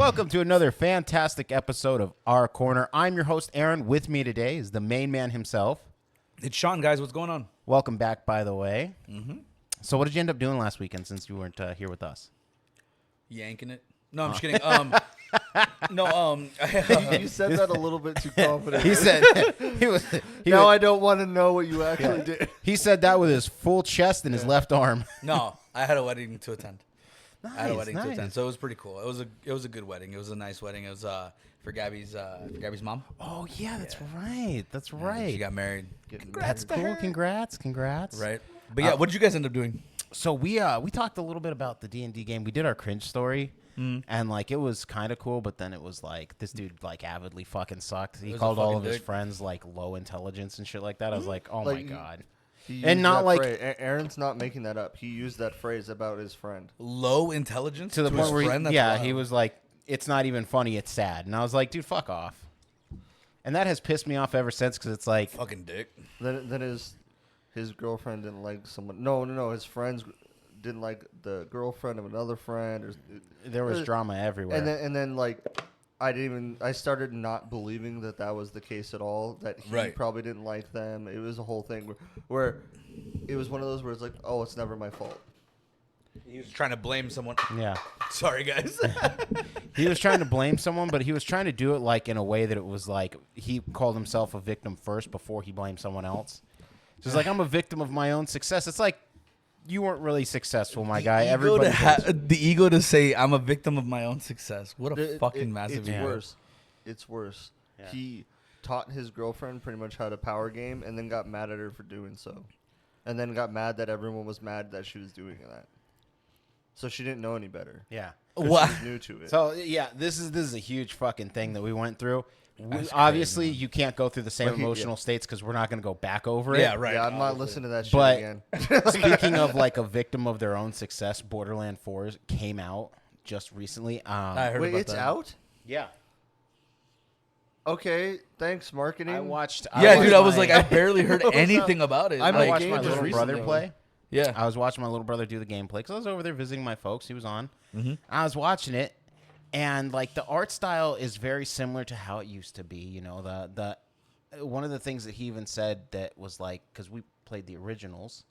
Welcome to another fantastic episode of Our Corner. I'm your host, Aaron. With me today is the main man himself. It's Sean, guys. What's going on? Welcome back, by the way. Mm-hmm. So what did you end up doing last weekend since you weren't here with us? Yanking it. No, I'm just kidding. You said that a little bit too confident. He said I don't want to know what you actually did. He said that with his full chest and his left arm. No, I had a wedding to attend. Nice, I had a wedding to nice. attend, so it was pretty cool. It was a good wedding. It was a nice wedding. It was for Gabby's mom. Oh yeah, that's right. That's right. She got married. That's cool. Congrats. Right. But yeah, what did you guys end up doing? So we talked a little bit about the D&D game. We did our cringe story. And like it was kind of cool, but then it was like this dude like avidly fucking sucked. He called all of his friends like low intelligence and shit like that. I was like, oh my god. And not like Aaron's not making that up. He used that phrase about his friend. Low intelligence to the point where friend? he was like, it's not even funny, it's sad. And I was like, dude, fuck off. And that has pissed me off ever since because it's like fucking dick. Then his girlfriend didn't like someone. No. His friends didn't like the girlfriend of another friend. Or, there was drama everywhere. And then like I started not believing that was the case at all. That he probably didn't like them. It was a whole thing where it was one of those where it's like, oh, it's never my fault. He was trying to blame someone. Yeah. Sorry, guys. He was trying to blame someone, but he was trying to do it like in a way that it was like he called himself a victim first before he blamed someone else. So it's like, I'm a victim of my own success. It's like, you weren't really successful, my guy. Everybody the ego to say I'm a victim of my own success. What a fucking massive ego. It's worse. Yeah. He taught his girlfriend pretty much how to power game and then got mad at her for doing so. And then got mad that everyone was mad that she was doing that. So she didn't know any better. Yeah. What? She was new to it. So, yeah, this is a huge fucking thing that we went through. Obviously, you can't go through the same emotional states because we're not going to go back over it. Yeah, right. Yeah, I'm not listening to that shit But again. speaking of like a victim of their own success, Borderlands 4 came out just recently. I heard Wait, about it's that. out? Yeah. Okay, thanks, marketing. I watched I was like, I barely heard anything about it. I like, watched my just little brother recently. play. Yeah. I was watching my little brother do the gameplay because I was over there visiting my folks. He was on. I was watching it, and like the art style is very similar to how it used to be. You know, the one of the things that he even said that was like, because we played the originals.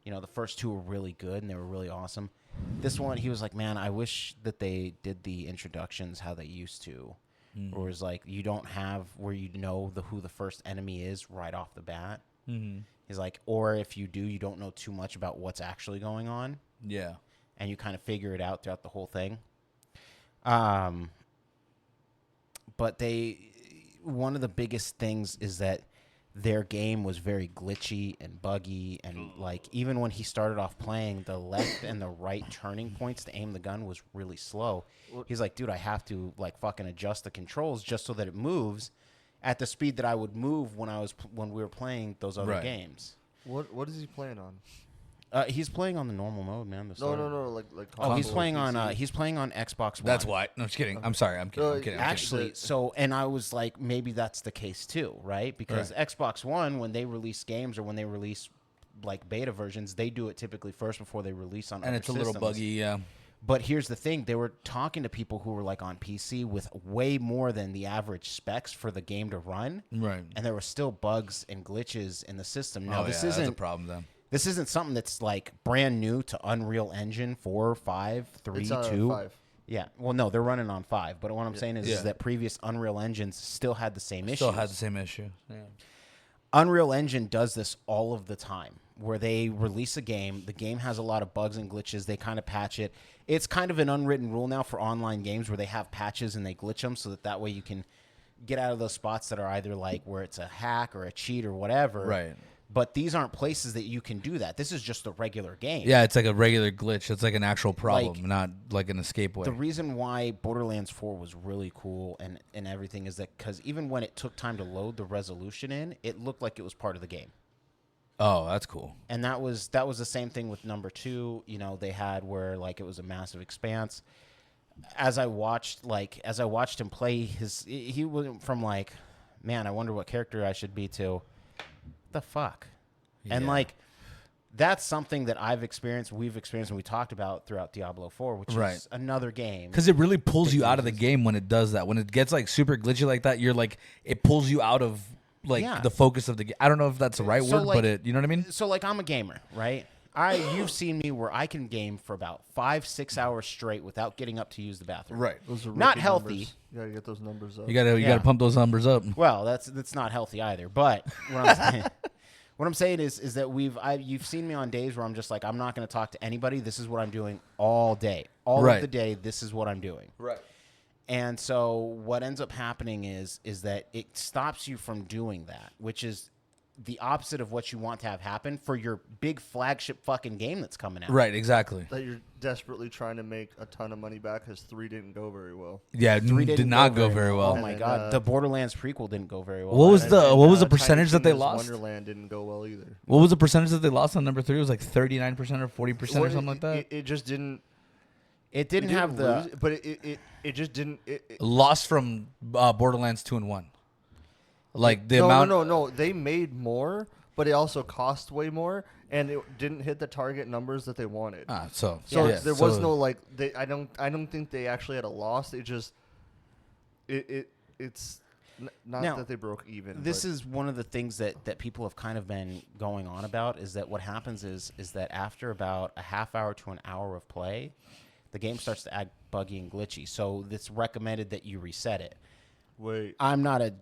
You know, the first two were really good and they were really awesome. This one, he was like, man, I wish that they did the introductions how they used to. Or it's like you don't have where you know who the first enemy is right off the bat. He's like, or if you do, you don't know too much about what's actually going on. Yeah. And you kind of figure it out throughout the whole thing. But one of the biggest things is that their game was very glitchy and buggy, and like even when he started off playing, the left and the right turning points to aim the gun was really slow. He's like, dude, I have to like fucking adjust the controls just so that it moves at the speed that I would move when we were playing those other games. What is he playing on? He's playing on the normal mode, man. No, like Oh, he's playing on Xbox One. That's why. No, just kidding. I'm sorry. I'm kidding. I'm kidding. Actually, and I was like, maybe that's the case too, right? Because Xbox One, when they release games or when they release like beta versions, they do it typically first before they release on. And it's a little buggy, yeah. But here's the thing: they were talking to people who were like on PC with way more than the average specs for the game to run, right? And there were still bugs and glitches in the system. Now, this isn't a problem then. This isn't something that's like brand new to Unreal Engine 4, 5, 3, it's 2. 5. Yeah. Well, no, they're running on 5. But what I'm saying is that previous Unreal Engines still had the same issue. Still had the same issue. Yeah. Unreal Engine does this all of the time, where they release a game. The game has a lot of bugs and glitches. They kind of patch it. It's kind of an unwritten rule now for online games where they have patches and they glitch them so that way you can get out of those spots that are either like where it's a hack or a cheat or whatever. Right. But these aren't places that you can do that. This is just a regular game. Yeah, it's like a regular glitch. It's like an actual problem, not like an escape way. The reason why Borderlands 4 was really cool and everything is that because even when it took time to load the resolution in, it looked like it was part of the game. Oh, that's cool. And that was the same thing with number 2. You know, they had where like it was a massive expanse. As I watched him play, he went from like, man, I wonder what character I should be to. The fuck? Yeah. And like that's something that I've experienced, we've experienced, and we talked about throughout Diablo 4, which is another game. Because it really pulls you out of the game when it does that. When it gets like super glitchy like that, you're like, it pulls you out of like the focus of the game. I don't know if that's the right word, like, but you know what I mean? So like I'm a gamer, right? You've seen me where I can game for about 5-6 hours straight without getting up to use the bathroom. Right. Those are Not rookie healthy. numbers. You gotta get those numbers up. You gotta pump those numbers up. Well, that's not healthy either. But what I'm saying is that you've seen me on days where I'm just like, I'm not going to talk to anybody. This is what I'm doing all day, all of the day. This is what I'm doing. Right. And so what ends up happening is that it stops you from doing that, which is the opposite of what you want to have happen for your big flagship fucking game that's coming out. Right, exactly. That you're desperately trying to make a ton of money back because 3 didn't go very well. Yeah, 3 did not go very well. Oh my god, the Borderlands prequel didn't go very well. What was the percentage that they Tiny lost? Wonderland didn't go well either. What was the percentage that they lost on number 3? It was like 39% or 40% or something like that. It just didn't. It didn't have the. Lose, but it just didn't. Lost from Borderlands 2 and 1. Like the amount. No. They made more, but it also cost way more, and it didn't hit the target numbers that they wanted. There was no like. I don't think they actually had a loss. They just. It's not now, that they broke even. This is one of the things that people have kind of been going on about is that what happens is that after about a half hour to an hour of play, the game starts to act buggy and glitchy. So it's recommended that you reset it. Wait, I'm not a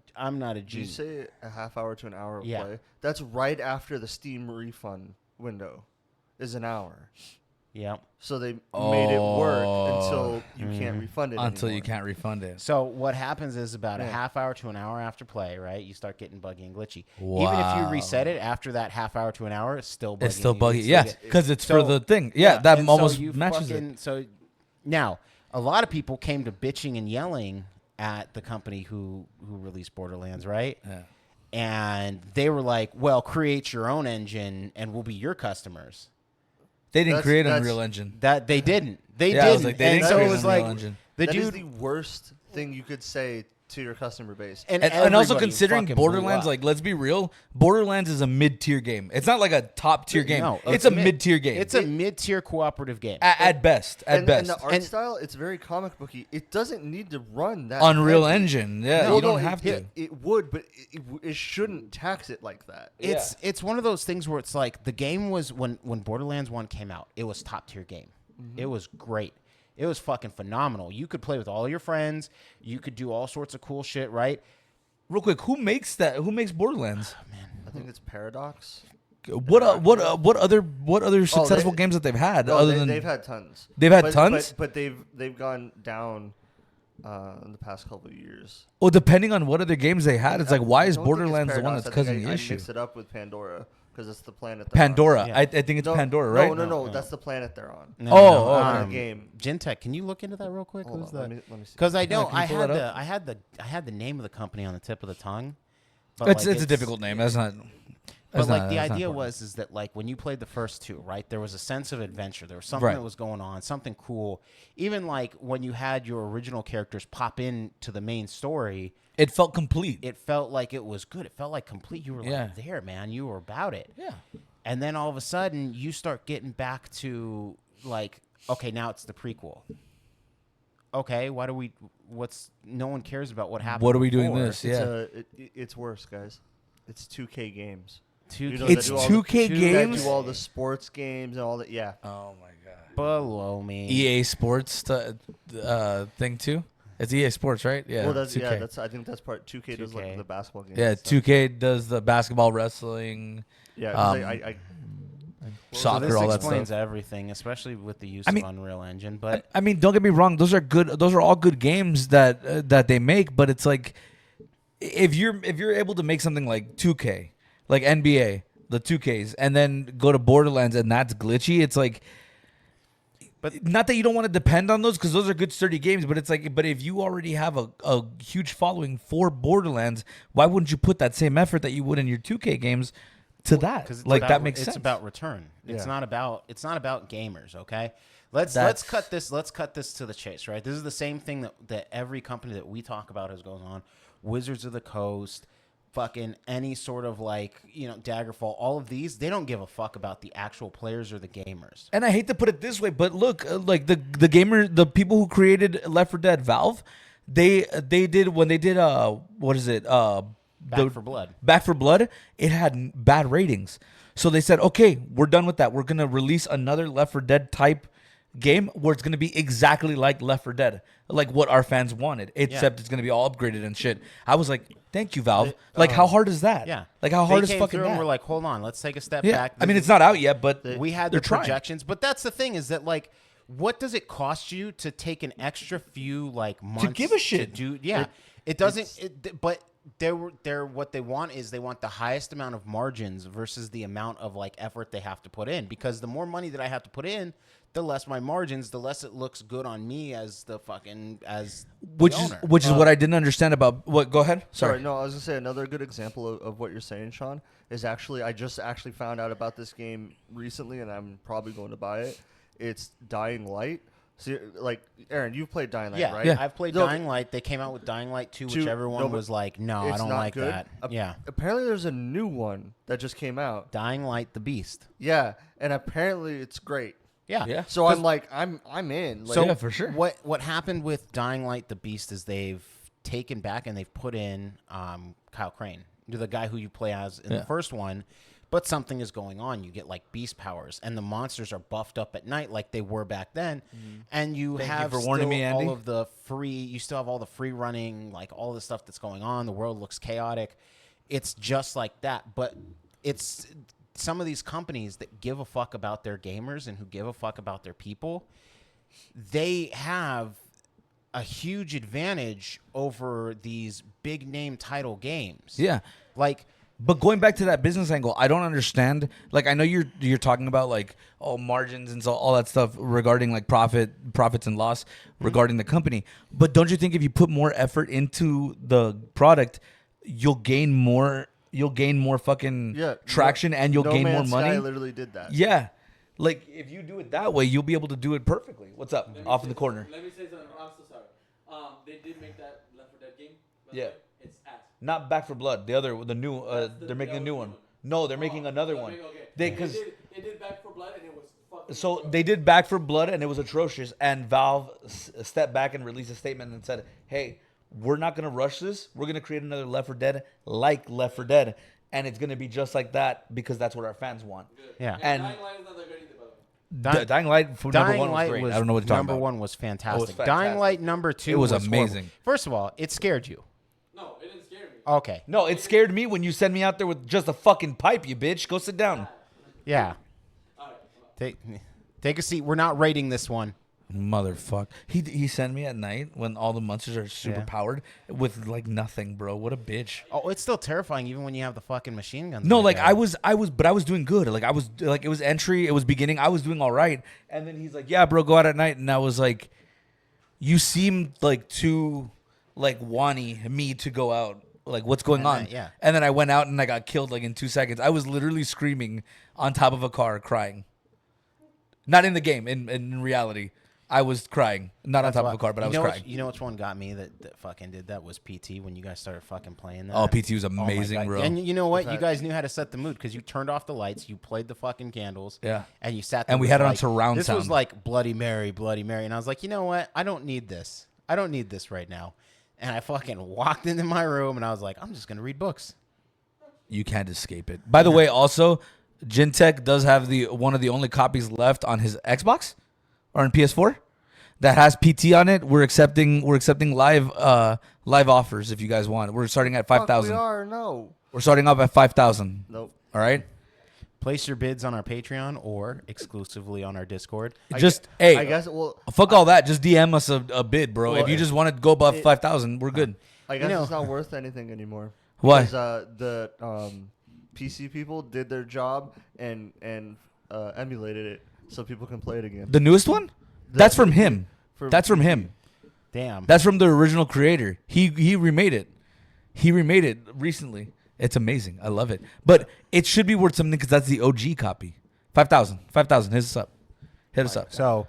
Did you say a half hour to an hour of play? That's right after the Steam refund window is an hour. Yeah. So they made it work until you can't refund it Until anymore. you can't refund it. So what happens is about a half hour to an hour after play, right? You start getting buggy and glitchy. Wow. Even if you reset it after that half hour to an hour, it's still buggy. It's still buggy. Yeah, because it's for the thing. Yeah, that almost matches it. So now, a lot of people came to bitching and yelling at the company who released Borderlands, right? Yeah. And they were like, well, create your own engine and we'll be your customers. They didn't create an Unreal Engine. That they didn't. They I didn't. was like, they didn't so create it was an Unreal like Engine. the That dude is the worst thing you could say to your customer base. And also everybody considering fucking blew Borderlands, up. like, let's be real, Borderlands is a mid-tier game. It's not like a top-tier game. No, it's a mid-tier game. It's a mid-tier cooperative game. At best. At And best. the art style, it's very comic booky. It doesn't need to run that Unreal heavy. Engine. Yeah, No, you don't no, have to. It would, but it shouldn't tax it like that. It's one of those things where it's like the game was when Borderlands 1 came out, it was top-tier game. It was great. It was fucking phenomenal. You could play with all your friends. You could do all sorts of cool shit, right? Real quick, who makes that? Who makes Borderlands? I think it's Paradox. What other successful games that they've had No, other than they've had tons. They've had tons? but they've gone down in the past couple of years. Well, depending on what other games they had, it's like why I is don't think it's Borderlands the one Paradox. that's I think causing the I issue? mixed it up with Pandora because it's the planet. They're Pandora. on. Yeah. I think it's No, Pandora, right? No, that's the planet they're on. No, okay. Game. Gentech, can you look into that real quick? Hold Who's on, that? let me see. Because I know can you pull that up? I had the name of the company on the tip of the tongue. But It's a difficult name. That's not. But like the that's not idea important. was that like when you played the first two, right? There was a sense of adventure. There was something Right. that was going on, something cool. Even like when you had your original characters pop in to the main story, It felt complete. it felt like it was good. It felt like complete. You were Yeah. like there, man. You were about it. Yeah. And then all of a sudden, you start getting back to like, okay, now it's the prequel. Okay, why do we? What's no one cares about what happened? What are we doing before. this? Yeah. It's worse, guys. It's 2K games. 2K. You know, It's that do all 2K that games? do all the sports games and all that. Yeah. Oh my god. Below me. EA Sports thing too. It's EA Sports, right? Yeah. Well, that's 2K. That's I think that's part 2K does 2K. like the basketball games. Yeah, and stuff. 2K does the basketball, wrestling, Yeah. 'cause um, So soccer, this all that explains stuff. everything, especially with the use I mean- of Unreal Engine. But I mean, don't get me wrong; those are good. Those are all good games that they make. But it's like if you're able to make something like 2K, like NBA, the 2Ks, and then go to Borderlands and that's glitchy, it's like. But not that you don't want to depend on those because those are good sturdy games. But it's like, but if you already have a huge following for Borderlands, why wouldn't you put that same effort that you would in your 2K games to that? because Like that makes sense. It's about return. It's Yeah. not about gamers. Okay, let's That's- cut this. Let's cut this to the chase. Right. This is the same thing that every company that we talk about has goes on. Wizards of the Coast, fucking any sort of like, Daggerfall, all of these, they don't give a fuck about the actual players or the gamers. And I hate to put it this way, but look, like the people who created Left 4 Dead, Valve, they did when they did what is it Back for Blood. Back for Blood, it had bad ratings. So they said, okay, we're done with that. We're going to release another Left 4 Dead type game where it's going to be exactly like Left 4 Dead, like what our fans wanted, except it's going to be all upgraded and shit. I was like, thank you, Valve. Like, how hard is that? Yeah. Like, how hard They is came fucking through that? and we're like, hold on, let's take a step Yeah. back. I mean, it's not out yet, but We had they're the trying. projections, but that's the thing is that, like, what does it cost you to take an extra few, like, months give a shit? to do? Yeah. It doesn't, but they're what they want is they want the highest amount of margins versus the amount of, like, effort they have to put in, because the more money that I have to put in, the less my margins, the less it looks good on me as the fucking Which owner. is what I didn't understand about what. Go ahead. Sorry. No, I was gonna say another good example of what you're saying, Sean, is I just found out about this game recently, and I'm probably going to buy it. It's Dying Light. So, like, Aaron, you've played Dying Light, right? Yeah. I've played Dying Light. They came out with Dying Light 2, which everyone was like, no, I It's don't not like good. that. Yeah. Apparently, there's a new one that just came out. Dying Light the Beast. Yeah, and apparently it's great. Yeah. Yeah. So I'm like, I'm in. Like, So Yeah, for sure. What happened with Dying Light the Beast is they've taken back and they've put in Kyle Crane, the guy who you play as in the first one, but something is going on. You get like beast powers, and the monsters are buffed up at night like they were back then. And you Thank you have for warning me, Andy. all of the free. You still have all the free running, like all the stuff that's going on. The world looks chaotic. It's just like that, but it's some of these companies that give a fuck about their gamers and who give a fuck about their people. They have a huge advantage over these big name title games. Yeah. Like, But going back to that business angle, I don't understand. Like, I know you're talking about like margins and so all that stuff regarding like profits and loss regarding the company. But don't you think if you put more effort into the product, you'll gain more fucking traction and you'll gain more money? I literally did that. Yeah. Like if you do it that way, you'll be able to do it perfectly. What's up? Off in the corner. Let me say something. I'm so sorry. They did make that Left 4 Dead game. Yeah. It's ass. Not Back for Blood. The new. They're making a new one. No, they're making another one. Okay. They did Back 4 Blood and it was fucking. So they did Back for Blood and it was atrocious. And Valve stepped back and released a statement and said, "Hey, we're not gonna rush this. We're gonna create another Left 4 Dead like Left 4 Dead, and it's gonna be just like that because that's what our fans want." yeah. And Dying Light is not that good either, by the way. Dying Light for number one was Light great. was I don't know what you're talking number about. one was fantastic. fantastic. Dying Light number 2 It was horrible. amazing. First of all, it scared you. No, it didn't scare me. Okay. No, it scared me when you sent me out there with just a fucking pipe, you bitch. Go sit down. Yeah. All right. Take a seat. We're not rating this one. Motherfuck. He sent me at night when all the monsters are super powered with like nothing, bro. What a bitch. Oh, it's still terrifying even when you have the fucking machine guns. No, in like there. I was doing good. Like I was like it was entry, it was beginning. I was doing all right, and then he's like, "Yeah, bro, go out at night." And I was like, "You seemed like too like wanty me to go out. Like what's going on?" Yeah. And then I went out and I got killed like in 2 seconds. I was literally screaming on top of a car, crying. Not in the game, in reality. I was crying. Not on top of a car, but I was crying. You know which one got me that fucking did that was PT when you guys started fucking playing that. Oh, PT was my amazing, God. bro. And you know what? You guys knew how to set the mood because you turned off the lights, you played the fucking candles, Yeah. and you sat there. And we with, had it on like, surround This was sound. like Bloody Mary, Bloody Mary, and I was like, you know what? I don't need this. I don't need this right now. And I fucking walked into my room and I was like, I'm just gonna read books. You can't escape it. By the way, also, Gintech does have one of the only copies left on his Xbox or on PS4 that has PT on it. We're accepting live offers if you guys want. We're starting at 5,000. We are no. We're starting off at 5,000. Nope. All right. Place your bids on our Patreon or exclusively on our Discord. I guess. Well, fuck all that. Just DM us a bid, bro. Well, if you just want to go above 5,000, we're good. I guess know- it's not worth anything anymore. Why? Because the PC people did their job and emulated it so people can play it again. The newest one? That's from him. That's from him. Damn. That's from the original creator. He remade it. He remade it recently. It's amazing. I love it. But it should be worth something because that's the OG copy. 5,000. 5,000. Hit us up. Hit us up. So,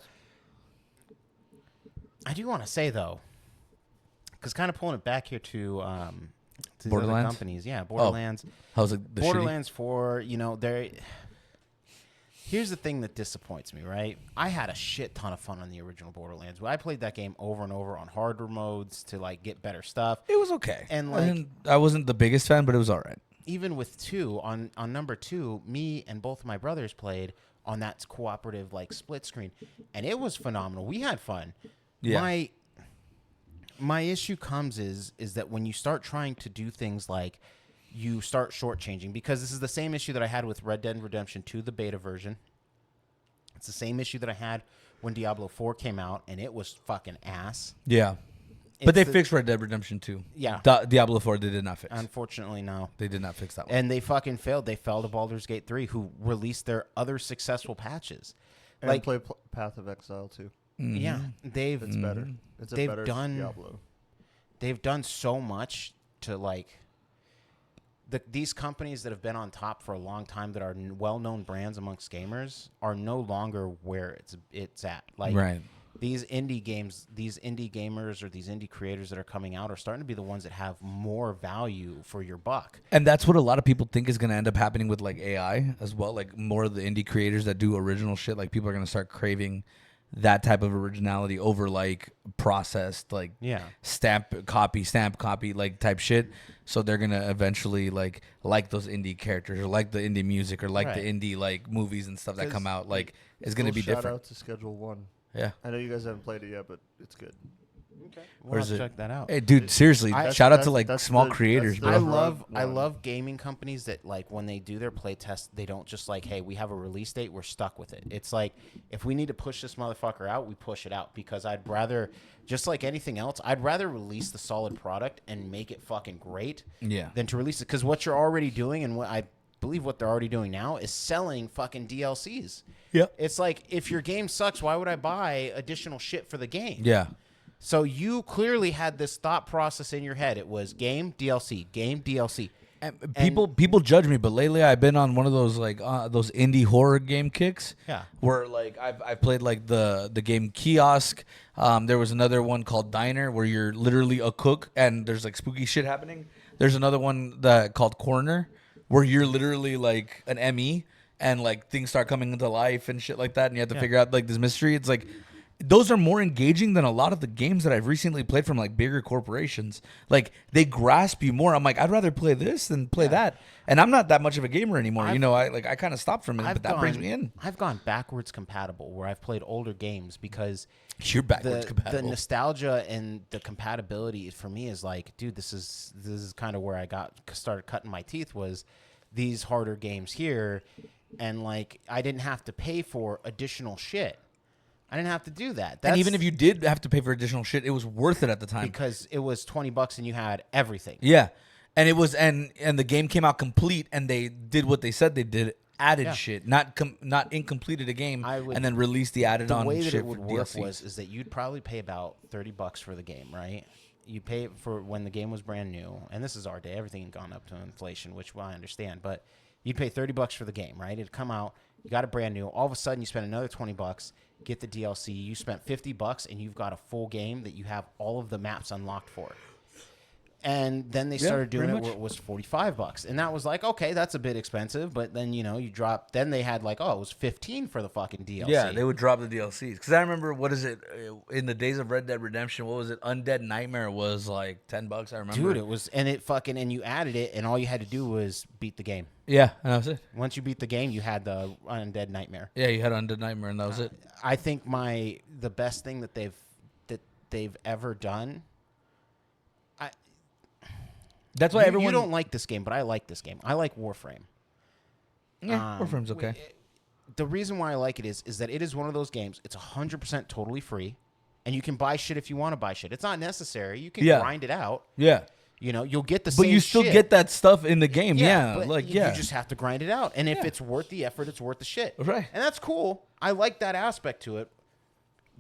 I do want to say, though, because kind of pulling it back here to These other Borderlands? companies, yeah, Borderlands. How's it? The Borderlands 4, they're. Here's the thing that disappoints me, right? I had a shit ton of fun on the original Borderlands. I played that game over and over on harder modes to like get better stuff. It was okay. And like, I wasn't the biggest fan, but it was all right. even with 2 on number 2, me and both of my brothers played on that cooperative like split screen, and it was phenomenal. We had fun. Yeah. My issue comes is that when you start trying to do things like you start shortchanging, because this is the same issue that I had with Red Dead Redemption 2, the beta version. It's the same issue that I had when Diablo 4 came out, and it was fucking ass. Yeah. But they fixed Red Dead Redemption 2. Yeah. Diablo 4 they did not fix. Unfortunately, no. They did not fix that one. And they fucking failed. They fell to Baldur's Gate 3, who released their other successful patches. And Like, play Path of Exile too. yeah, they've It's better. It's a They've better done- Diablo. they've done so much to like these companies that have been on top for a long time, that are well-known brands amongst gamers, are no longer where it's at. Like, Right. these indie games, these indie gamers or these indie creators that are coming out are starting to be the ones that have more value for your buck. And that's what a lot of people think is going to end up happening with like AI as well. Like more of the indie creators that do original shit, like people are going to start craving that type of originality over like processed, like stamp copy like type shit. So they're going to eventually like those indie characters, or like the indie music, or like the indie like movies and stuff that come out. Like it's going to be Shout different. out to Schedule 1. Yeah. I know you guys haven't played it yet, but it's good. Okay, Where's we'll it? check that out. Hey, dude, seriously, shout out to like that's small the- creators, that's bro. the- I one. love gaming companies that like when they do their play test, they don't just like, hey, we have a release date, we're stuck with it. It's like, if we need to push this motherfucker out, we push it out, because I'd rather, just like anything else, I'd rather release the solid product and make it fucking great than to release it. Because what you're already doing, and what I believe what they're already doing now, is selling fucking DLCs. Yep. It's like, if your game sucks, why would I buy additional shit for the game? Yeah. So you clearly had this thought process in your head. It was game, DLC, game, DLC. And people judge me, but lately I've been on one of those like those indie horror game kicks. Yeah. Where like I've played like the game Kiosk. There was another one called Diner, where you're literally a cook and there's like spooky shit happening. There's another one called Corner, where you're literally like an ME and like things start coming into life and shit like that, and you have to figure out like this mystery. It's like, those are more engaging than a lot of the games that I've recently played from like bigger corporations. Like, they grasp you more. I'm like, I'd rather play this than play that. And I'm not that much of a gamer anymore. I kind of stopped from it, but that brings me in. I've gone backwards compatible, where I've played older games, because You're backwards compatible. the nostalgia and the compatibility for me is like, dude, this is kind of where I started cutting my teeth, was these harder games here, and like, I didn't have to pay for additional shit. I didn't have to do that. And even if you did have to pay for additional shit, it was worth it at the time. Because it was $20 and you had everything. Yeah. And it was and the game came out complete, and they did what they said they did, added shit, not incompleted a game and then released the added on shit. The way that it would work DLCs. is that you'd probably pay about $30 for the game, right? You pay it for when the game was brand new, and this is our day. Everything had gone up to inflation, which I understand, but you'd pay $30 for the game, right? It'd come out, you got it brand new. All of a sudden, you spend another $20, get the DLC. You spent $50, and you've got a full game that you have all of the maps unlocked for. And then they started doing it where it was $45, and that was like, okay, that's a bit expensive. But then you drop. Then they had like, oh, it was $15 for the fucking DLC. Yeah, they would drop the DLCs. Because I remember, what is it, in the days of Red Dead Redemption, what was it? Undead Nightmare was like $10. I remember. Dude, it was, and you added it, and all you had to do was beat the game. Yeah, and that was it. Once you beat the game, you had the Undead Nightmare. Yeah, you had Undead Nightmare, and that was it. I think the best thing that they've ever done. That's why everyone. You don't like this game, but I like this game. I like Warframe. Yeah, Warframe's okay. The reason why I like it is that it is one of those games. It's 100% totally free, and you can buy shit if you want to buy shit. It's not necessary. You can grind it out. Yeah. You'll get the same But you still shit. get that stuff in the game. Yeah. But you just have to grind it out. And if it's worth the effort, it's worth the shit. Right. And that's cool. I like that aspect to it.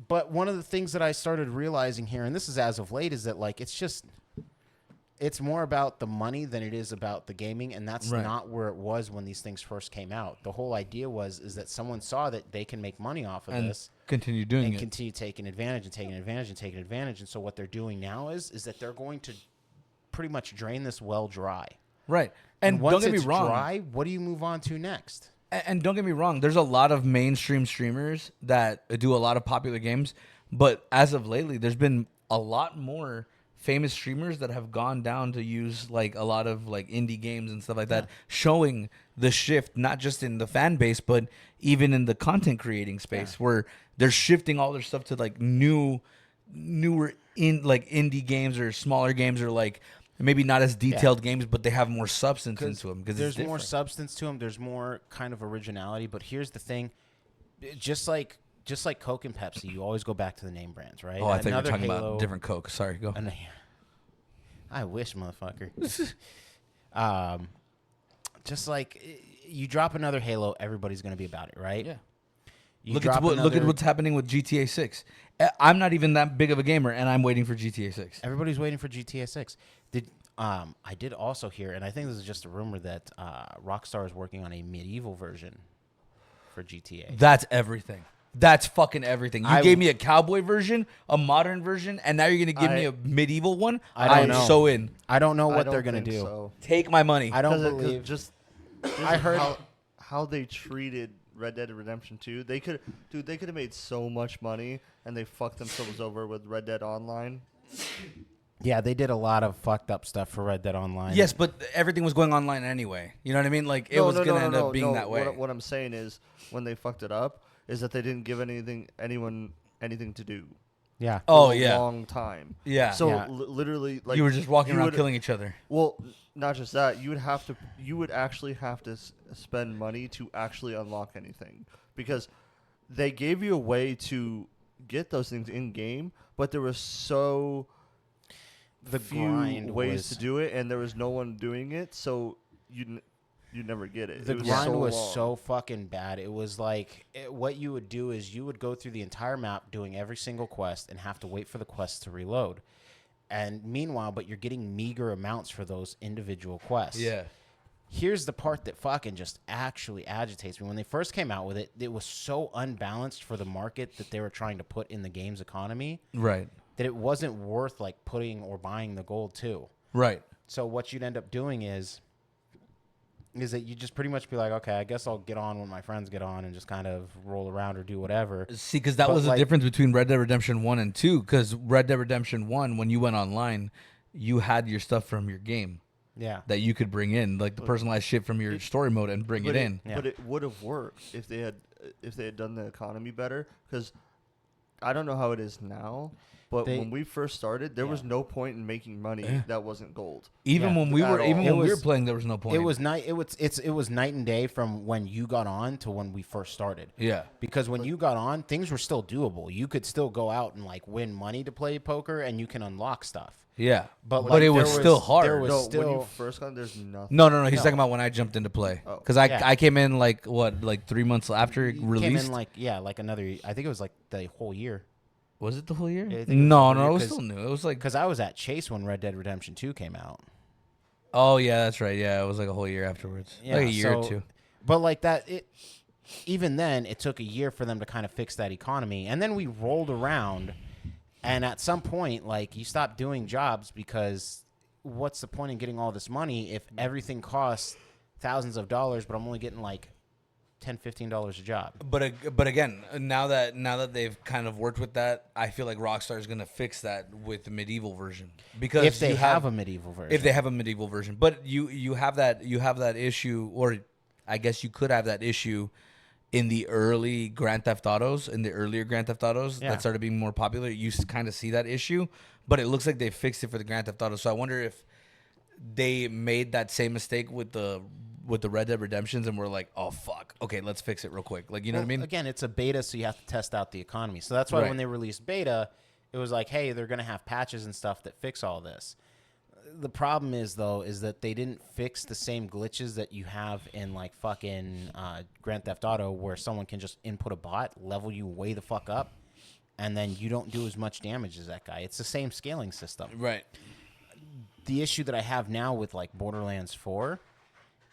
But one of the things that I started realizing here, and this is as of late, is that like it's more about the money than it is about the gaming, and that's not where it was when these things first came out. The whole idea is that someone saw that they can make money off of this, continue doing it, continue taking advantage and taking advantage and taking advantage. And so what they're doing now is that they're going to pretty much drain this well dry. Right. And once don't get me it's wrong. dry, what do you move on to next? And don't get me wrong, there's a lot of mainstream streamers that do a lot of popular games, but as of lately, there's been a lot more famous streamers that have gone down to use like a lot of like indie games and stuff like that, showing the shift not just in the fan base, but even in the content creating space, where they're shifting all their stuff to like newer in like indie games or smaller games, or like maybe not as detailed games, but they have more substance into them because there's more substance to them. There's more kind of originality. But here's the thing: just like Coke and Pepsi, you always go back to the name brands, right? Oh, I think we're talking about different Coke. Sorry, go. I wish, motherfucker. Just like you drop another Halo, everybody's gonna be about it, right? Yeah. You Look drop at what's happening with GTA 6. I'm not even that big of a gamer, and I'm waiting for GTA 6. Everybody's waiting for GTA 6. I did also hear, and I think this is just a rumor, that Rockstar is working on a medieval version for GTA. That's everything. That's fucking everything. You gave me a cowboy version, a modern version, and now you're gonna give me a medieval one. I don't am know. so in. I don't know I what don't they're gonna think do. so. Take my money. I don't 'Cause believe. just I heard how they treated Red Dead Redemption 2. They could have made so much money, and they fucked themselves over with Red Dead Online. Yeah, they did a lot of fucked up stuff for Red Dead Online. Yes, but everything was going online anyway. You know what I mean? Like it was gonna end up being that way. What I'm saying is, when they fucked it up, is that they didn't give anyone anything to do. Yeah. Oh for a yeah. long time. Yeah. So Yeah. Literally, like you were just walking you around would- killing each other. Well, not just that. You would actually have to spend money to actually unlock anything, because they gave you a way to get those things in game, but there was so The few grind ways was, to do it, and there was no one doing it, so you never get it. The It was grind so was long. so fucking bad. It was like what you would do is you would go through the entire map doing every single quest and have to wait for the quest to reload. And meanwhile, but you're getting meager amounts for those individual quests. Yeah. Here's the part that fucking just actually agitates me. When they first came out with it, it was so unbalanced for the market that they were trying to put in the game's economy Right. that it wasn't worth like putting or buying the gold too. Right. So what you'd end up doing is that you just pretty much be like, okay, I guess I'll get on when my friends get on and just kind of roll around or do whatever. See, because that But, was the like- difference between Red Dead Redemption 1 and 2. Because Red Dead Redemption 1, when you went online, you had your stuff from your game Yeah. that you could bring in, like the personalized shit from your story mode, and bring it in. Yeah. But it would have worked if they had done the economy better. Because I don't know how it is now, but when we first started, there was no point in making money that wasn't gold. Even Yeah. when we At were all. even It when we were was- playing, there was no point. It was night. It was night and day from when you got on to when we first started. Yeah. Because when you got on, things were still doable. You could still go out and like win money to play poker, and you can unlock stuff. Yeah. But, But like, it was there still was- hard. there was- No, when still- you first got, there's nothing. No. He's No. talking about when I jumped into play. Oh. Because Yeah. I came in like 3 months after it You released. came in like another. I think it was like the whole year. Was it the whole year? Yeah, I think it was the No, whole no, year, it was 'cause- still new. It was like, Because I was at Chase when Red Dead Redemption 2 came out. oh yeah, that's right. Yeah, it was like a whole year afterwards. Yeah, like a year or so- two. But like that, even then, it took a year for them to kind of fix that economy. And then we rolled around, and at some point, like, you stop doing jobs because what's the point in getting all this money if everything costs thousands of dollars, but I'm only getting like $10, $15 a job? But again, now that they've kind of worked with that, I feel like Rockstar is going to fix that with the medieval version, because If they you have a medieval version. if they have a medieval version. But you have that issue, or I guess you could have that issue in the early Grand Theft Autos, in the earlier Grand Theft Autos Yeah. that started being more popular. You kind of see that issue, but it looks like they fixed it for the Grand Theft Auto. So I wonder if they made that same mistake with the Red Dead Redemptions and we're like, oh fuck, okay, let's fix it real quick. Like, you know what I mean? Again, it's a beta, so you have to test out the economy. So that's why Right. when they released beta, it was like, hey, they're going to have patches and stuff that fix all this. The problem is, though, is that they didn't fix the same glitches that you have in, like, fucking Grand Theft Auto, where someone can just input a bot, level you way the fuck up, and then you don't do as much damage as that guy. It's the same scaling system. Right. The issue that I have now with, like, Borderlands 4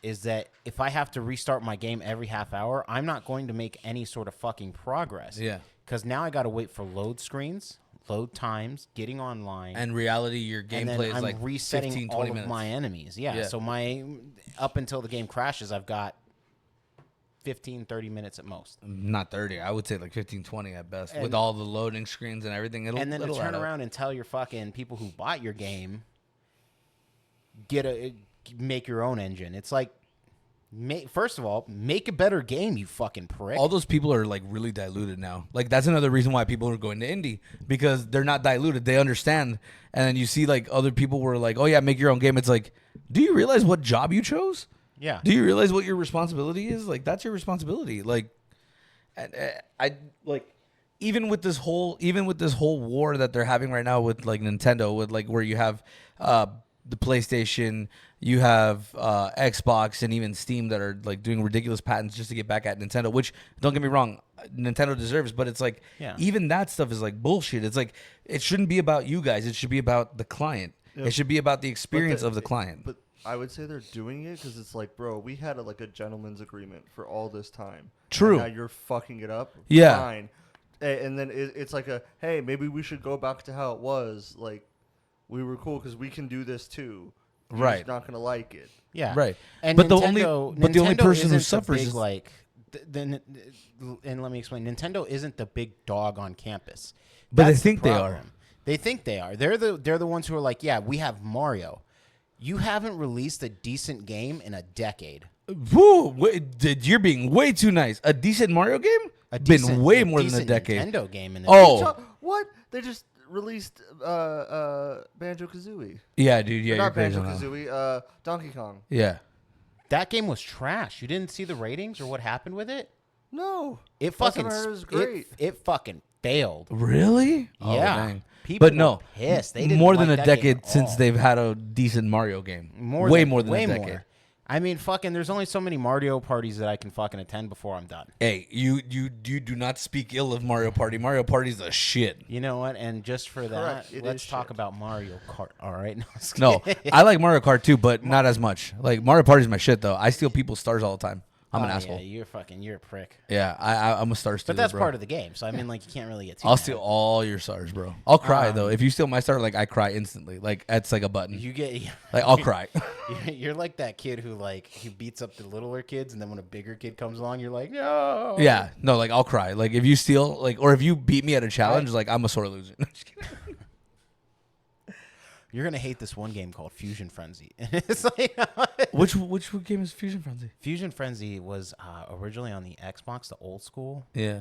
is that if I have to restart my game every half hour, I'm not going to make any sort of fucking progress. Yeah. Because now I got to wait for load screens. load times, getting online, And reality, your and gameplay then is I'm like resetting 15, all 20 of minutes. my enemies. Yeah, Yeah. so my up until the game crashes, I've got 15, 30 minutes at most. Not 30. I would say like 15, 20 at best. With And- all the loading screens and everything. And then to it'll turn add up. around and tell your fucking people who bought your game, make your own engine. It's like, first of all, make a better game, you fucking prick. All those people are like really diluted now. Like that's another reason why people are going to indie, because they're not diluted. They understand. And then you see like other people were like, oh yeah, make your own game. It's like, do you realize what job you chose? Yeah. Do you realize what your responsibility is? Like that's your responsibility. Like, and I like even with this whole war that they're having right now with like Nintendo, with like where you have the PlayStation, you have Xbox, and even Steam that are like doing ridiculous patents just to get back at Nintendo. Which, don't get me wrong, Nintendo deserves, but it's like even that stuff is like bullshit. It's like it shouldn't be about you guys. It should be about the client. Yeah. It should be about the experience of the client. But I would say they're doing it because it's like, bro, we had like a gentleman's agreement for all this time. True. And now you're fucking it up. Yeah. Fine. And then it's like hey, maybe we should go back to how it was. Like, we were cool because we can do this too. You're Right. just not gonna like it. Yeah. Right. And But the Nintendo, only Nintendo person who isn't the suffers big, is like and let me explain. Nintendo isn't the big dog on campus. But they That's the think they are. problem. They think they are. They're the ones who are like, yeah, we have Mario. You haven't released a decent game in a decade. Woo! You're being way too nice. A decent Mario game? Been way more than a decent decade. Nintendo game in the Oh. What? They just released Banjo-Kazooie. Yeah, dude. Yeah, you're Not crazy on that. Banjo-Kazooie. Donkey Kong. Yeah. That game was trash. You didn't see the ratings or what happened with it? No. It Last fucking time I heard it was great. It fucking failed. Really? Oh, Yeah. dang. People But no, were pissed. They didn't more like than a that game decade at since all. they've had a decent Mario game. Way more than a decade. I mean, fucking, there's only so many Mario parties that I can fucking attend before I'm done. Hey, you do not speak ill of Mario Party. Mario Party's a shit. You know what? And just for that, Correct, it let's is talk shit. about Mario Kart. All right? No, I like Mario Kart too, but not as much. Like Mario Party's my shit though. I steal people's stars all the time. I'm an asshole. Yeah, you're a prick. Yeah, I'm a star stealer. But that's bro. part of the game. So I mean, like, you can't really get too I'll mad. steal all your stars, bro. I'll cry though. If you steal my star, like I cry instantly. Like it's like a button. You get Like I'll cry. You're like that kid who like he beats up the littler kids, and then when a bigger kid comes along, you're like, no. Yeah, no, like I'll cry. Like if you steal, like, or if you beat me at a challenge, like I'm a sore loser. Just kidding. You're gonna hate this one game called Fusion Frenzy. It's like which game is Fusion Frenzy? Fusion Frenzy was originally on the Xbox, the old school, Yeah.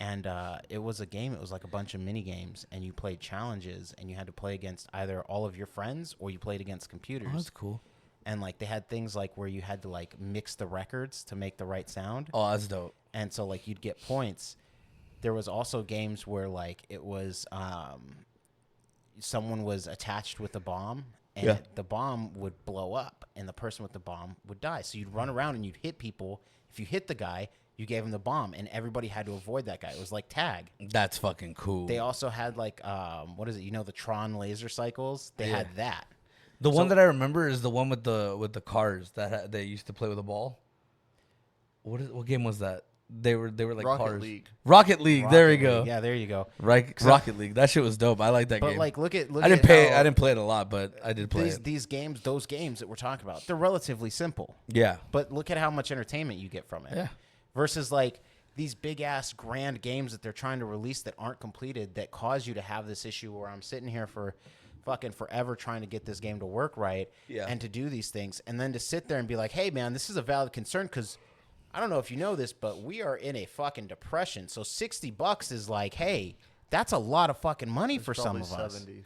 and it was a game. It was like a bunch of mini games, and you played challenges, and you had to play against either all of your friends or you played against computers. Oh, that's cool. And like they had things like where you had to like mix the records to make the right sound. Oh, that's dope. And so like you'd get points. There was also games where like it was someone was attached with a bomb, and the bomb would blow up and the person with the bomb would die. So you'd run around and you'd hit people. If you hit the guy, you gave him the bomb, and everybody had to avoid that guy. It was like tag. That's fucking cool. They also had like what is it? You know, the Tron laser cycles? They had that. The one that I remember is the one with the cars that they used to play with a ball. What game was that? They were like Rocket cars. League. Rocket League. There we Rocket go. League. Yeah, there you go. Right, Rocket League. That shit was dope. I like that But game. like, look I at didn't play it a lot, but I did play it. these games, those games that we're talking about. They're relatively simple. Yeah. But look at how much entertainment you get from it. Yeah. Versus like these big ass grand games that they're trying to release that aren't completed, that cause you to have this issue where I'm sitting here for fucking forever trying to get this game to work right and to do these things, and then to sit there and be like, hey man, this is a valid concern, because I don't know if you know this, but we are in a fucking depression. So $60 is like, hey, that's a lot of fucking money for some of us. 70.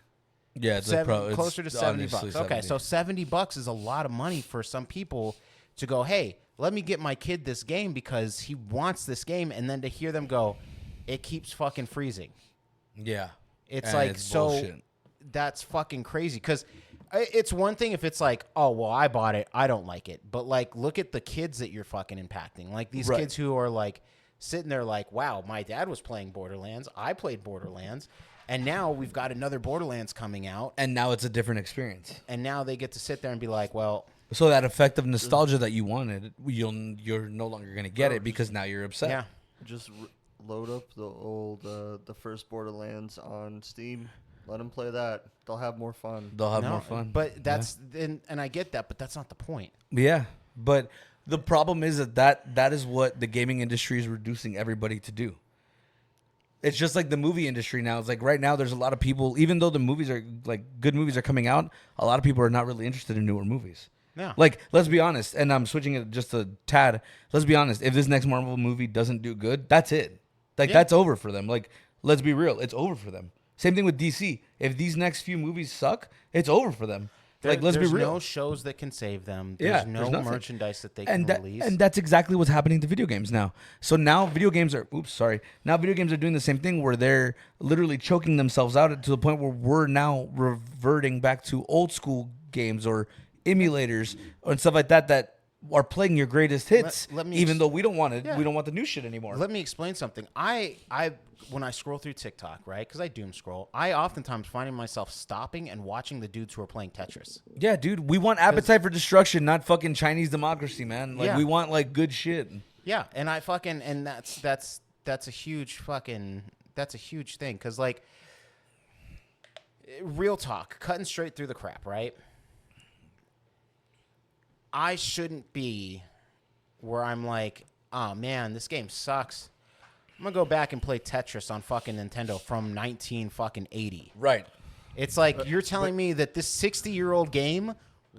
Yeah, it's Closer to $70. Okay, so $70 is a lot of money for some people to go, hey, let me get my kid this game because he wants this game, and then to hear them go, it keeps fucking freezing. Yeah. It's And like, it's so bullshit. that's fucking crazy, because it's one thing if it's like, oh, well, I bought it, I don't like it. But, like, look at the kids that you're fucking impacting. Like, these Right. kids who are, like, sitting there like, wow, my dad was playing Borderlands. I played Borderlands. And now we've got another Borderlands coming out. And now it's a different experience. And now they get to sit there and be like, well, So that effect of nostalgia that you wanted, you're no longer going to get it because now you're upset. yeah. Just load up the first Borderlands on Steam. Let them play that. They'll have more fun. They'll have No, more fun. But that's and I get that, but that's not the point. Yeah, but the problem is that is what the gaming industry is reducing everybody to do. It's just like the movie industry now. It's like right now there's a lot of people, even though the movies are like good movies are coming out, a lot of people are not really interested in newer movies. Yeah. Like, let's be honest, and I'm switching it just a tad. Let's be honest, if this next Marvel movie doesn't do good, that's it. Like, that's over for them. Like, let's be real, it's over for them. Same thing with DC. If these next few movies suck, it's over for them. Like, let's be real. There's no shows that can save them. There's no nothing. merchandise that they can release. And that's exactly what's happening to video games now. So now video games are now video games are doing the same thing where they're literally choking themselves out to the point where we're now reverting back to old school games or emulators and stuff like that are playing your greatest hits, even though we don't want it. Yeah. We don't want the new shit anymore. Let me explain something. I when I scroll through TikTok, right, because I doom scroll, I oftentimes finding myself stopping and watching the dudes who are playing Tetris. Yeah, dude, we want appetite for destruction, not fucking Chinese democracy, man. Like, we want like good shit. Yeah, and I fucking that's a huge fucking that's a huge thing because like real talk, cutting straight through the crap, right? I shouldn't be where I'm like, oh man, this game sucks. I'm gonna go back and play Tetris on fucking Nintendo from 1980. Right. It's like you're telling me that this 60-year-old game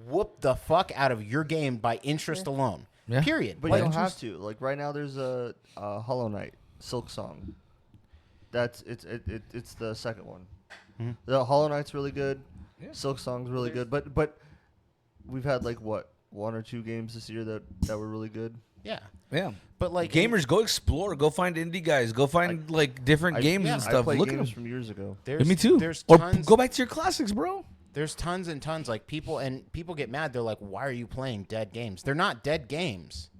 whooped the fuck out of your game by interest alone. Yeah. Period. But you don't have to. Like right now, there's a Hollow Knight Silk Song. It's the second one. Mm-hmm. The Hollow Knight's really good. Yeah. Silk Song's really good. But we've had like what? 1 or 2 games this year that were really good. Yeah. Yeah. But like gamers, go explore, go find indie guys, go find like different games and stuff. I Look games at from years ago. Me too. There's or tons, go back to your classics, bro. There's tons and tons like people get mad. They're like, "Why are you playing dead games?" They're not dead games.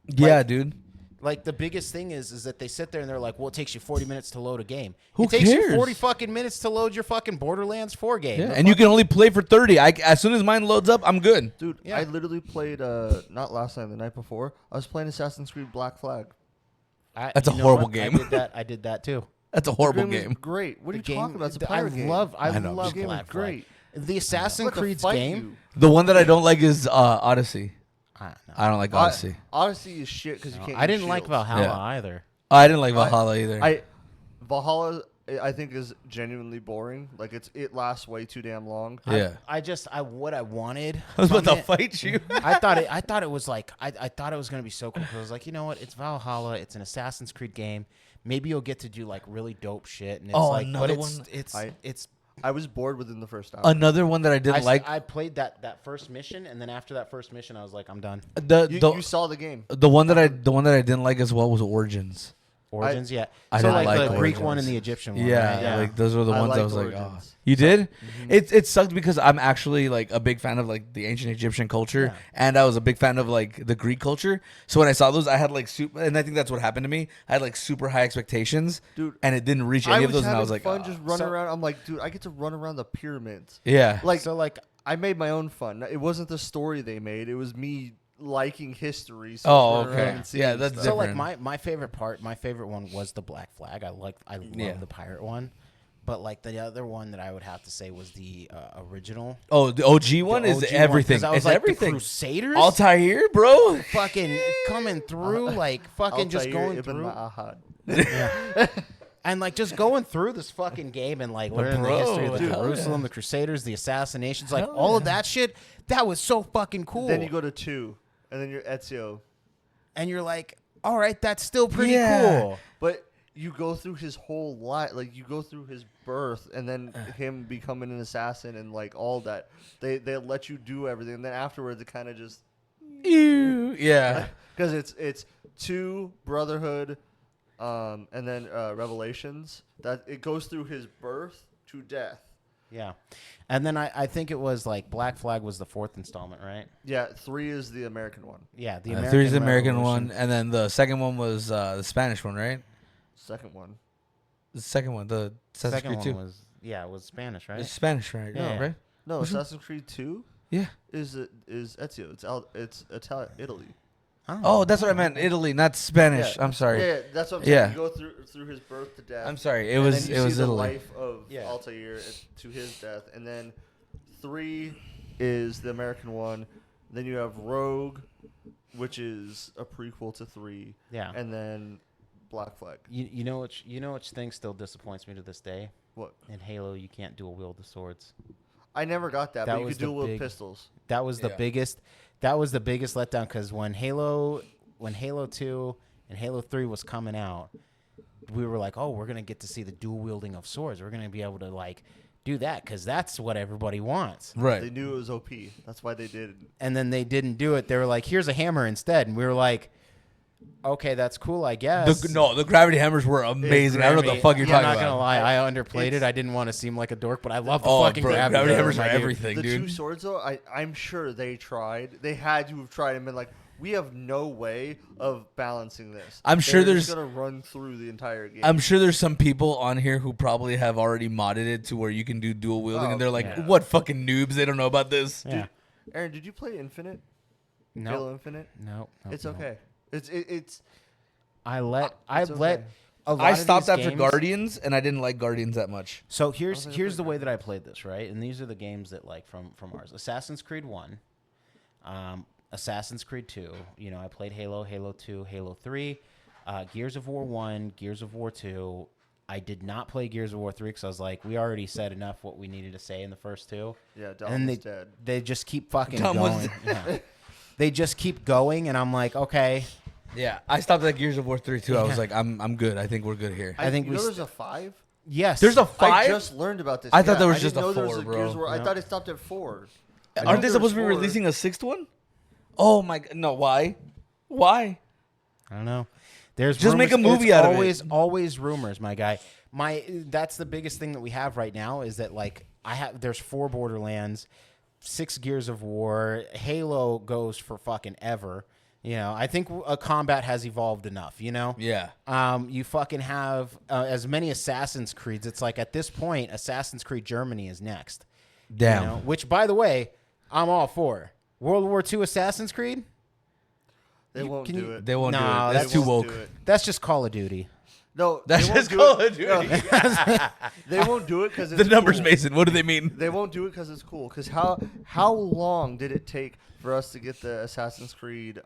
Yeah, dude. Like the biggest thing is that they sit there and they're like, "Well, it takes you 40 minutes to load a game." Who takes cares? you 40 fucking minutes to load your fucking Borderlands 4 game. Yeah, and you can only play for 30. As soon as mine loads up, I'm good. Dude, I literally played not last night, the night before. I was playing Assassin's Creed Black Flag. That's a horrible game. I did that too. That's a horrible game. Great. What are you talking about? It's a pirate game. I love Black Flag. The Assassin's Creed game. The one that I don't like is Odyssey. I don't like Odyssey. Odyssey is shit because you can't. I didn't like Valhalla either. I didn't like Valhalla either. Valhalla, I think, is genuinely boring. Like it lasts way too damn long. Yeah. What I wanted. I was about to fight you. I thought it was like I thought it was gonna be so cool. I was like, you know what? It's Valhalla. It's an Assassin's Creed game. Maybe you'll get to do like really dope shit. And it's I was bored within the first hour. Another one that I didn't like. I played that first mission, and then after that first mission, I was like, I'm done. You saw the game. The one that I didn't like as well was Origins. Origins, yeah. I so didn't like the like Greek Origins. one and the Egyptian one. Yeah, right? Yeah. like those were the ones I was like, Origins. oh. You did? It sucked because I'm actually like a big fan of like the ancient Egyptian culture, and I was a big fan of like the Greek culture. So when I saw those, I had like super, and I think that's what happened to me. I had like super high expectations, dude, and it didn't reach any of those. And I was like, fun just running around. I'm like, dude, I get to run around the pyramids. Yeah, like I made my own fun. It wasn't the story they made. It was me liking history. So okay. Yeah, that's so different. like my favorite one was the Black Flag. I love the pirate one, but like the other one that I would have to say was the original. Oh, the OG one is everything. I was it's like, everything. The Crusaders, Altair, bro, fucking coming through, like fucking just going through. And like just going through this fucking game and like learning the history of the Jerusalem, the Crusaders, the assassinations, like all of that shit, that was so fucking cool. Then you go to 2, and then you're Ezio. And you're like, all right, that's still pretty cool. But you go through his whole life, like you go through his birth, and then him becoming an assassin and like all that. They let you do everything, and then afterwards it kind of just because it's 2 Brotherhood. And then Revelations, that it goes through his birth to death. Yeah. And then I think it was like Black Flag was the 4th installment, right? Yeah, 3 is the American one. Yeah, the American 3 is the American Revolution. one, and then the second one was the Spanish one, right? Second one. The second one, the Assassin's Second Creed one 2. was it was Spanish, right? It's Spanish, right? Yeah. No, right? No, Assassin's Creed 2 Yeah. is Ezio. It's Italy. Oh, that's what I meant. Italy, not Spanish. Yeah. I'm sorry. Yeah, that's what I'm saying. Yeah. You go through his birth to death. I'm sorry. It and was then you see the Italy. life of Yeah. Altair to his death, and then 3 is the American one. Then you have Rogue, which is a prequel to 3. Yeah. And then Black Flag. You know which thing still disappoints me to this day? What? In Halo, you can't dual wield the swords. I never got that, That but you was could dual the wield big- pistols. That was the Yeah. biggest. That was the biggest letdown because when Halo 2 and Halo 3 was coming out, we were like, oh, we're gonna get to see the dual wielding of swords. We're gonna be able to like do that because that's what everybody wants. Right. They knew it was OP. That's why they did. And then they didn't do it. They were like, here's a hammer instead, and we were like, okay, that's cool, I guess. The gravity hammers were amazing. I don't know what the fuck you're I'm talking not gonna about. lie, I underplayed it. It's- I didn't want to seem like a dork, but I love the Oh, fucking bro, gravity, gravity hammers are my dude. everything, The dude. 2 swords, though, I'm sure they tried. They had to have tried and been like, we have no way of balancing this. I'm sure They're there's- just gonna run through the entire game. I'm sure there's some people on here who probably have already modded it to where you can do dual wielding, Oh, and they're like, yeah. "What fucking noobs? They don't know about this." Yeah. Aaron, did you play Infinite? No. Halo Infinite? No. It's okay. It's I let It's okay. a lot I of stopped these after games- Guardians, and I didn't like Guardians that much. So here's think I here's played the way that. that I played this, right? And these are the games that like from ours. Assassin's Creed 1, Assassin's Creed 2. You know, I played Halo, Halo 2, Halo 3, Gears of War 1, Gears of War 2. I did not play Gears of War 3 because I was like, we already said enough what we needed to say in the first 2. yeah, Dom And was dead. they just keep fucking Dom was going. Yeah. They just keep going, and I'm like, okay. Yeah, I stopped at Gears of War 3 too. I was Yeah. like, I'm good. I think we're good here. I think you we know st- there's a 5? Yes. There's a I 5. just learned about this. I thought Yeah, there was I just didn't a know there was 4, a Gears bro. War. I No. thought it stopped at 4. I knew Aren't they there supposed was to be 4. releasing a 6th one? Oh my god, no! Why? Why? I don't know. There's Just make a rumors. movie It's out of it. always rumors, my guy. That's the biggest thing that we have right now is that like there's 4 Borderlands, 6 Gears of War, Halo goes for fucking ever. You know, I think a combat has evolved enough. You know. Yeah. You fucking have as many Assassin's Creeds. It's like at this point, Assassin's Creed Germany is next. Damn. You know? Which, by the way, I'm all for. World War II Assassin's Creed. They won't can do you- it. They won't No, do it. that's That's too won't woke. do it. That's just Call of Duty. No, That's they won't just do Call it. of Duty. They won't do it because The numbers, Mason. What do they mean? They won't do it because it's cool. Because how long did it take for us to get the Assassin's Creed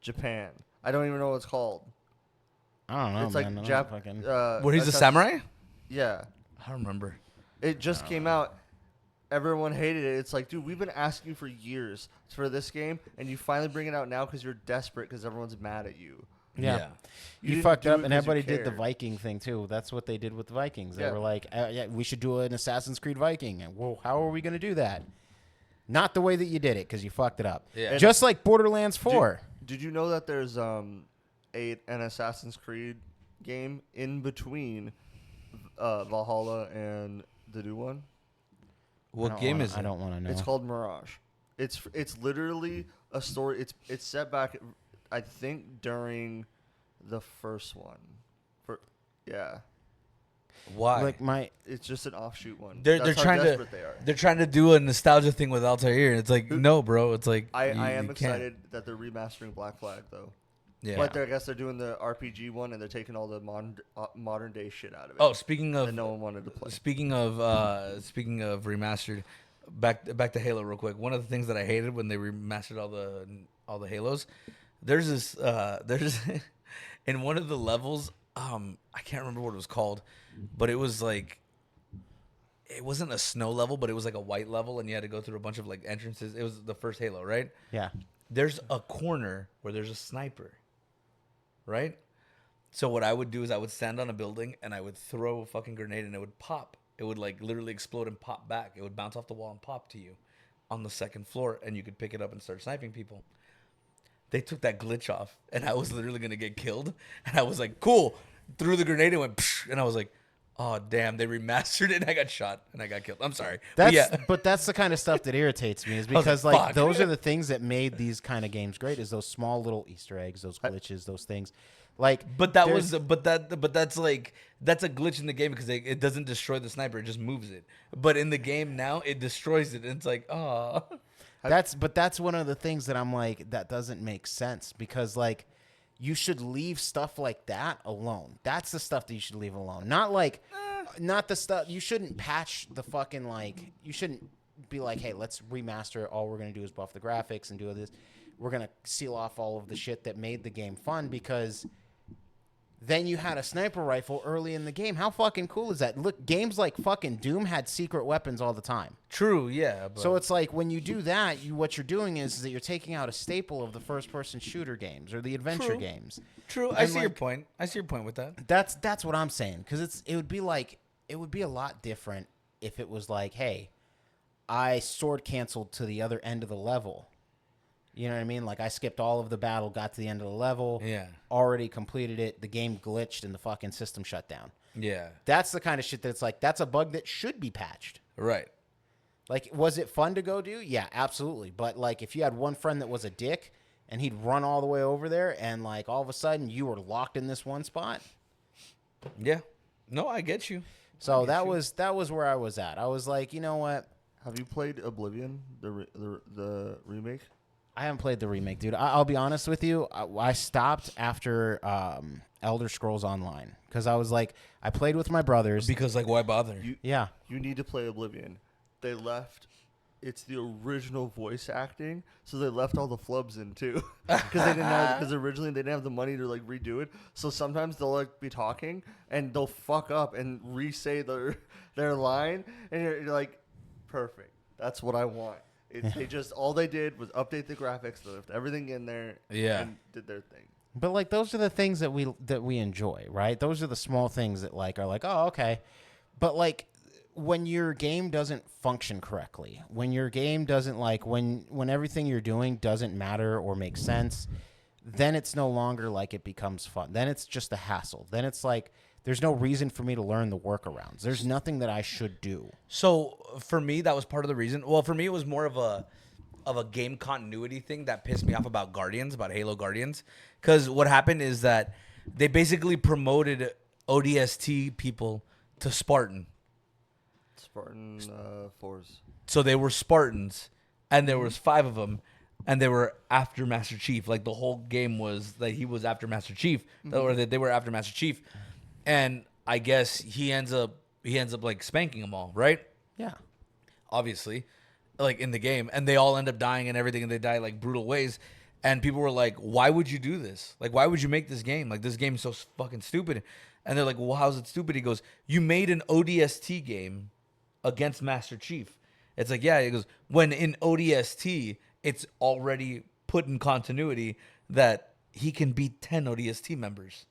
Japan? I don't even know what it's called. I don't know, it's man. like I don't fucking- Where he's a Assassin's- samurai? Yeah, I don't remember. it just came out. Everyone hated it. It's like, dude, we've been asking you for years for this game, and you finally bring it out now because you're desperate because everyone's mad at you. Yeah. You You didn't fucked do up, it and 'cause you everybody did the cared. Viking thing too. That's what they did with the Vikings. They Yeah. were like, yeah, we should do an Assassin's Creed Viking. And, well, how are we going to do that? Not the way that you did it because you fucked it up. Yeah. Just like Borderlands 4. Did you know that there's an Assassin's Creed game in between Valhalla and the new one? What game is it? I don't want to know. It's called Mirage. It's literally a story. It's set back, I think, during the first one. Yeah, Why? like my it's just an offshoot one. they're That's how trying to desperate they are. they're trying to do a nostalgia thing with Altair, and it's like, no, bro. It's like I you am can't. excited that they're remastering Black Flag though. Yeah. But I guess they're doing the RPG one and they're taking all the modern day shit out of it. Oh, speaking of that no one wanted to play. speaking of remastered, back to Halo real quick. One of the things that I hated when they remastered all the Halos, there's this in one of the levels, I can't remember what it was called, but it was like it wasn't a snow level, but it was like a white level, and you had to go through a bunch of like entrances. It was the first Halo, right? yeah. There's a corner where there's a sniper, right? So what I would do is I would stand on a building and I would throw a fucking grenade and it would pop. It would like literally explode and pop back. It would bounce off the wall and pop to you on the second floor, and you could pick it up and start sniping people. They took that glitch off, and I was literally gonna get killed. And I was like, cool. Threw the grenade and went, psh, and I was like, oh damn, they remastered it and I got shot and I got killed. I'm sorry. That's But yeah. but that's the kind of stuff that irritates me is was like, because like fuck. those are the things that made these kind of games great is those small little Easter eggs, those glitches, those things. Like But that there's- was, but that's like that's a glitch in the game because it doesn't destroy the sniper; it just moves it. But in the game now, it destroys it, and it's like, oh, That's one of the things that I'm like, that doesn't make sense, because like you should leave stuff like that alone. That's the stuff that you should leave alone. Not like not the stuff you shouldn't patch the fucking like you shouldn't be like, hey, let's remaster it. All we're gonna do is buff the graphics and do this. We're gonna seal off all of the shit that made the game fun, because then you had a sniper rifle early in the game. How fucking cool is that? Look, games like fucking Doom had secret weapons all the time. True, yeah. But So it's like when you do that, what you're doing is that you're taking out a staple of the first-person shooter games or the adventure True. games. true. I see your point. I see your point with that. That's what I'm saying, because it would be a lot different if it was like, hey, I sword canceled to the other end of the level. You know what I mean? Like I skipped all of the battle, got to the end of the level, already completed it. The game glitched and the fucking system shut down. Yeah. That's the kind of shit that's like, that's a bug that should be patched. Right. Like, was it fun to go do? Yeah, absolutely. But like, if you had one friend that was a dick and he'd run all the way over there and like all of a sudden you were locked in this one spot. Yeah. No, I get you. So that was where I was at. I was like, you know what? Have you played Oblivion, the remake? I haven't played the remake, dude. I'll be honest with you. I stopped after Elder Scrolls Online because I was like, I played with my brothers. Because like, why bother? You need to play Oblivion. They left. It's the original voice acting, so they left all the flubs in too, because originally they didn't have the money to like redo it. So sometimes they'll like be talking and they'll fuck up and re-say their line, and you're like, perfect. That's what I want. They just all they did was update the graphics, they left everything in there, and did their thing. But like those are the things that we enjoy, right? Those are the small things that like are like, oh, okay. But like when your game doesn't function correctly, when your game doesn't like when everything you're doing doesn't matter or make sense, then it's no longer like it becomes fun. Then it's just a hassle. Then it's like there's no reason for me to learn the workarounds. There's nothing that I should do. So for me, that was part of the reason. Well, for me, it was more of a game continuity thing that pissed me off about Halo Guardians. Because what happened is that they basically promoted ODST people to Spartan. Spartan 4s. So they were Spartans, and there was 5 of them, and they were after Master Chief. Like the whole game was that he was after Master Chief, or that they were after Master Chief. And I guess he ends up like spanking them all, right? Yeah. Obviously, like in the game, and they all end up dying and everything, and they die like brutal ways. And people were like, "Why would you do this? Like, why would you make this game? Like, this game is so fucking stupid." And they're like, "Well, how's it stupid?" He goes, "You made an ODST game against Master Chief." It's like, yeah. He goes, "When in ODST, it's already put in continuity that he can beat 10 ODST members."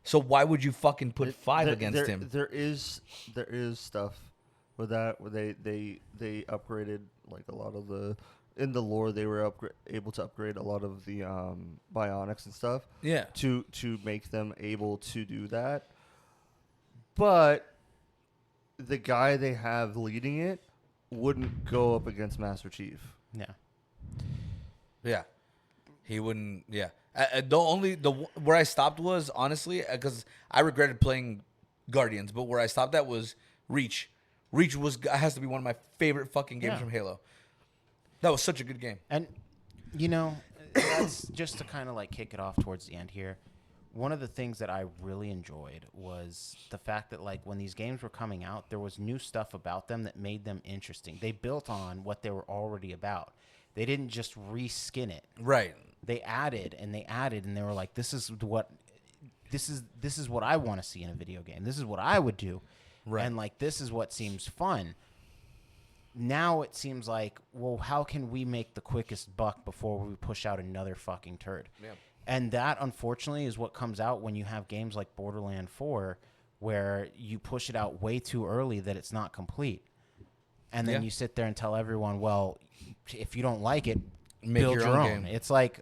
So why would you fucking put 5 against him? There is stuff with that where they upgraded like a lot of the in the lore. They were able to upgrade a lot of the bionics and stuff. Yeah. To make them able to do that, but the guy they have leading it wouldn't go up against Master Chief. Yeah. Yeah. He wouldn't. Yeah. Where I stopped was honestly because I regretted playing Guardians, but where I stopped at was Reach. Reach has to be one of my favorite fucking games from Halo. That was such a good game. And you know, that's just to kind of like kick it off towards the end here. One of the things that I really enjoyed was the fact that like when these games were coming out, there was new stuff about them that made them interesting. They built on what they were already about. They didn't just reskin it. Right. They added and they were like, this is what I want to see in a video game. This is what I would do. Right. And like this is what seems fun. Now it seems like, well, how can we make the quickest buck before we push out another fucking turd? Yeah. And that, unfortunately, is what comes out when you have games like Borderlands 4, where you push it out way too early that it's not complete. And then you sit there and tell everyone, well, if you don't like it, build your own game. It's like,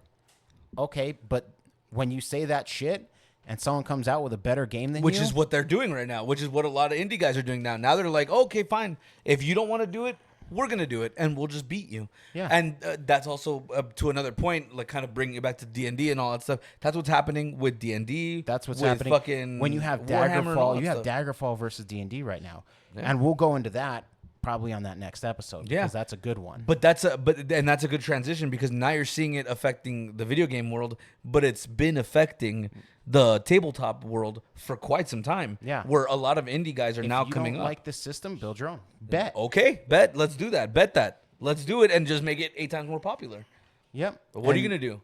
okay, but when you say that shit and someone comes out with a better game than which you... is what they're doing right now, which is what a lot of indie guys are doing now. Now they're like, okay, fine. If you don't want to do it, we're going to do it, and we'll just beat you. Yeah. And that's also, to another point, like kind of bringing it back to D&D and all that stuff. That's what's happening with D&D. That's what's with happening. Fucking when you have Warhammer Daggerfall, you have stuff. Daggerfall versus D&D right now. Yeah. And we'll go into that probably on that next episode. Yeah. Because that's a good one. But that's a good transition because now you're seeing it affecting the video game world, but it's been affecting the tabletop world for quite some time. Yeah. Where a lot of indie guys are if now you coming don't up. like this system, build your own. Bet. Okay, bet. Let's do that. Bet that. Let's do it and just make it 8 times more popular. Yep. What are you going to do?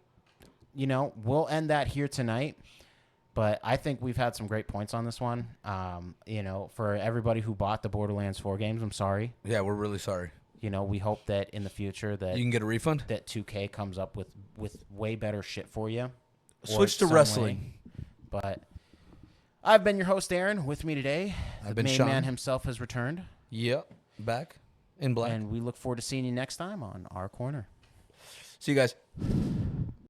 You know, we'll end that here tonight. But I think we've had some great points on this one. You know, for everybody who bought the Borderlands 4 games, I'm sorry. Yeah, we're really sorry. You know, we hope that in the future that You can get a refund? that 2K comes up with way better shit for you. Switch to wrestling. But I've been your host, Aaron. With me today, I've the been main Sean. man himself has returned. Yep. Back in black. And we look forward to seeing you next time on Our Corner. See you guys.